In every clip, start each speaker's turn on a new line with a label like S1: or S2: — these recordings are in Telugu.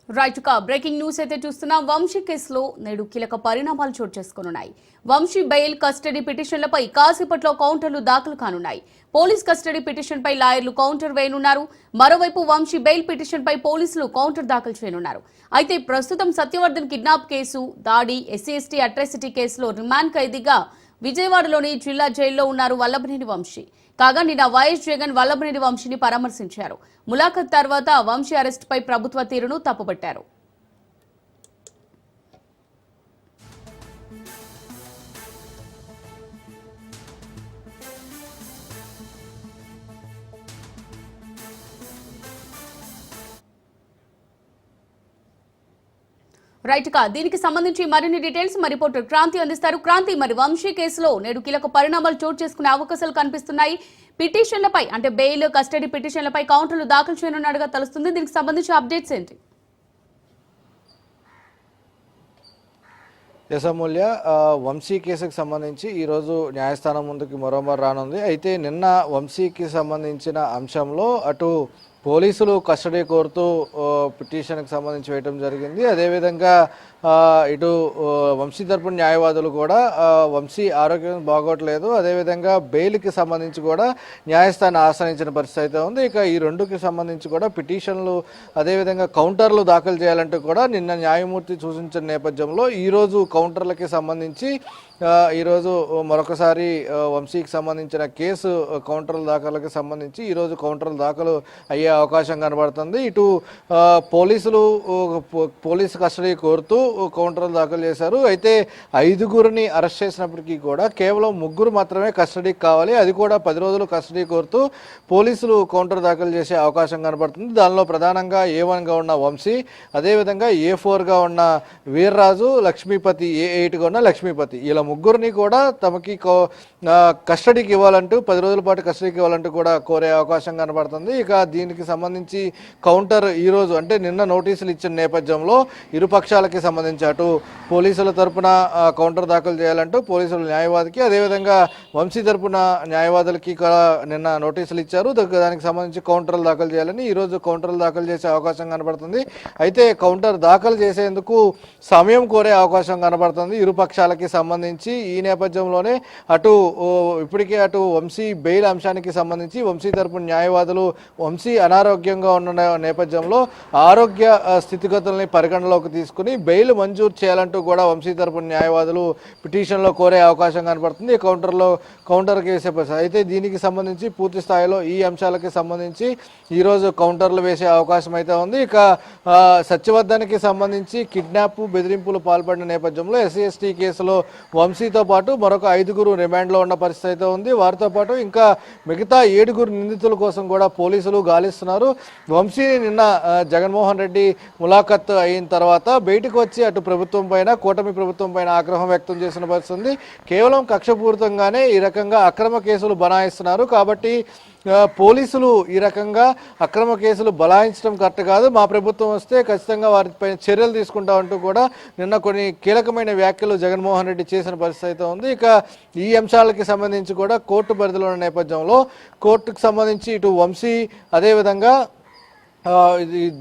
S1: రైట్ గా బ్రేకింగ్ న్యూస్ అయితే చూస్తున్నాం. వంశీ కేసులో నేడు కీలక పరిణామాలు చోటు చేసుకున్నాయి. వంశీ బెయిల్ కస్టడీ పిటిషన్లపై కాసేపట్లో కౌంటర్లు దాఖలు కానున్నాయి. పోలీస్ కస్టడీ పిటిషన్ పై లాయర్లు కౌంటర్ వేయనున్నారు. మరోవైపు వంశీ బెయిల్ పిటిషన్ పై పోలీసులు కౌంటర్ దాఖలు చేయనున్నారు. అయితే ప్రస్తుతం సత్యవర్ధన్ కిడ్నాప్ కేసు, దాడి, ఎస్సీ/ఎస్టీ అట్రాసిటీ కేసులో రిమాండ్ ఖైదీగా విజయవాడలోని జిల్లా జైల్లో ఉన్నారు వల్లభనేని వంశీ. కాగా నిన్న వైఎస్ జగన్ వల్లభనేని వంశీని పరామర్శించారు. ములాఖత్ తర్వాత వంశీ అరెస్టుపై ప్రభుత్వ తీరును తప్పుపట్టారు. రైట్ గా దీనికి సంబంధించి మరిన్ని డీటెయిల్స్ మా రిపోర్టర్ క్రాంతి అందిస్తారు. క్రాంతి, మరి వంశీ కేసులో నేడు కీలక పరిణామాలు చోటు చేసుకునే అవకాశాలు కనిపిస్తున్నాయి. పిటిషన్లపై అంటే బెయిల్, కస్టడీ పిటిషన్లపై కౌంటర్లు దాఖలు చేయనున్నట్టుగా తెలుస్తుంది. దీనికి సంబంధించి అప్డేట్స్ ఏంటి?
S2: యశమూల్య, వంశీ కేసుకు సంబంధించి ఈరోజు న్యాయస్థానం ముందుకు మరోమారు రానుంది. అయితే నిన్న వంశీకి సంబంధించిన అంశంలో అటు పోలీసులు కస్టడీ కోరుతూ పిటిషన్కి సంబంధించి వేయటం జరిగింది. అదేవిధంగా ఇటు వంశీ తరపున న్యాయవాదులు కూడా వంశీ ఆరోగ్యం బాగోట్లేదు, అదేవిధంగా బెయిల్కి సంబంధించి కూడా న్యాయస్థానం ఆశ్రయించిన పరిస్థితి అయితే ఉంది. ఇక ఈ రెండుకి సంబంధించి కూడా పిటిషన్లు అదేవిధంగా కౌంటర్లు దాఖలు చేయాలంటూ కూడా నిన్న న్యాయమూర్తి సూచించిన నేపథ్యంలో ఈరోజు కౌంటర్లకి సంబంధించి ఈరోజు మరొకసారి వంశీకి సంబంధించిన కేసు కౌంటర్ల దాఖలకు సంబంధించి ఈరోజు కౌంటర్లు దాఖలు అయ్యే అవకాశం కనబడుతుంది. ఇటు పోలీసు కస్టడీ కోరుతూ కౌంటర్లు దాఖలు చేశారు. అయితే 5గురిని అరెస్ట్ చేసినప్పటికీ కూడా కేవలం 3 మాత్రమే కస్టడీకి కావాలి, అది కూడా 10 రోజులు కస్టడీ కోరుతూ పోలీసులు కౌంటర్ దాఖలు చేసే అవకాశం కనబడుతుంది. దానిలో ప్రధానంగా A1గా ఉన్న వంశీ, అదేవిధంగా A4గా ఉన్న వీర్రాజు, లక్ష్మీపతి, A8గా ఉన్న లక్ష్మీపతి, ఇలా 3 కూడా తమకి కస్టడీకి ఇవ్వాలంటూ 10 రోజుల పాటు కస్టడీకి ఇవ్వాలంటూ కూడా కోరే అవకాశం కనబడుతుంది. ఇక దీనికి సంబంధించి కౌంటర్ ఈరోజు అంటే నిన్న నోటీసులు ఇచ్చిన నేపథ్యంలో ఇరుపక్షాలకి సంబంధించి అటు పోలీసుల తరపున కౌంటర్ దాఖలు చేయాలంటూ పోలీసుల న్యాయవాదికి, అదేవిధంగా వంశీ తరపున న్యాయవాదులకి కూడా నిన్న నోటీసులు ఇచ్చారు. దానికి సంబంధించి కౌంటర్లు దాఖలు చేయాలని ఈరోజు కౌంటర్లు దాఖలు చేసే అవకాశం కనబడుతుంది. అయితే కౌంటర్ దాఖలు చేసేందుకు సమయం కోరే అవకాశం కనబడుతుంది ఇరుపక్షాలకి సంబంధించి. ఈ నేపథ్యంలోనే ఇప్పటికే అటు వంశీ బెయిల్ అంశానికి సంబంధించి వంశీ తరపున న్యాయవాదులు వంశీ అనారోగ్యంగా ఉన్న నేపథ్యంలో ఆరోగ్య స్థితిగతుల్ని పరిగణలోకి తీసుకుని బెయిల్ మంజూరు చేయాలంటూ కూడా వంశీ తరపున న్యాయవాదులు పిటిషన్లో కోరే అవకాశం కనబడుతుంది. కౌంటర్కి వేసే పరిస్థితి. అయితే దీనికి సంబంధించి పూర్తి స్థాయిలో ఈ అంశాలకి సంబంధించి ఈరోజు కౌంటర్లు వేసే అవకాశం అయితే ఉంది. ఇక సత్యవర్ధన్కి సంబంధించి కిడ్నాప్, బెదిరింపులు పాల్పడిన నేపథ్యంలో ఎస్సీ/ఎస్టీ కేసులో వంశీతో పాటు మరొక 5గురు రిమాండ్లో ఉన్న పరిస్థితి అయితే ఉంది. వారితో పాటు ఇంకా మిగతా 7గురు నిందితుల కోసం కూడా పోలీసులు గాలిస్తున్నారు. వంశీని నిన్న జగన్మోహన్ రెడ్డి ములాఖత్ అయిన తర్వాత బయటకు వచ్చి అటు ప్రభుత్వం పైన, కూటమి ప్రభుత్వం పైన ఆగ్రహం వ్యక్తం చేసిన పరిస్థితి. కేవలం కక్షపూరితంగానే ఈ రకంగా అక్రమ కేసులు బనాయిస్తున్నారు కాబట్టి పోలీసులు ఈ రకంగా అక్రమ కేసులు బలాయించడం కరెక్ట్ కాదు, మా ప్రభుత్వం వస్తే ఖచ్చితంగా వారిపై చర్యలు తీసుకుంటామంటూ కూడా నిన్న కొన్ని కీలకమైన వ్యాఖ్యలు జగన్మోహన్ రెడ్డి చేసిన పరిస్థితి అయితే ఉంది. ఇక ఈ అంశాలకి సంబంధించి కూడా కోర్టు పరిధిలో ఉన్న నేపథ్యంలో కోర్టుకు సంబంధించి ఇటు వంశీ అదేవిధంగా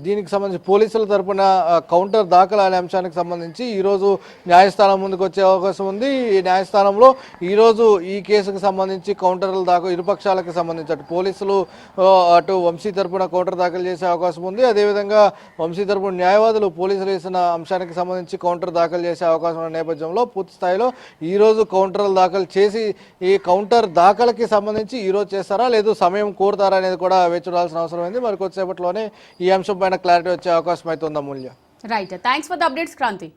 S2: దీనికి సంబంధించి పోలీసుల తరపున కౌంటర్ దాఖలు అనే అంశానికి సంబంధించి ఈరోజు న్యాయస్థానం ముందుకు వచ్చే అవకాశం ఉంది. ఈ న్యాయస్థానంలో ఈరోజు ఈ కేసుకు సంబంధించి కౌంటర్లు ఇరుపక్షాలకు సంబంధించి అటు పోలీసులు అటు వంశీ తరపున కౌంటర్ దాఖలు చేసే అవకాశం ఉంది. అదేవిధంగా వంశీ తరపున న్యాయవాదులు పోలీసులు వేసిన అంశానికి సంబంధించి కౌంటర్ దాఖలు చేసే అవకాశం ఉన్న నేపథ్యంలో పూర్తి స్థాయిలో ఈరోజు కౌంటర్లు దాఖలు చేసి ఈ కౌంటర్ దాఖలకి సంబంధించి ఈరోజు చేస్తారా లేదు సమయం కోరుతారా అనేది కూడా వేచి చూడాల్సిన అవసరం ఉంది. మరి కొద్దిసేపట్లోనే ఈ అంశం పైన క్లారిటీ వచ్చే అవకాశం అయితే ఉంది. Amulya.
S1: Right, thanks for the updates Kranti.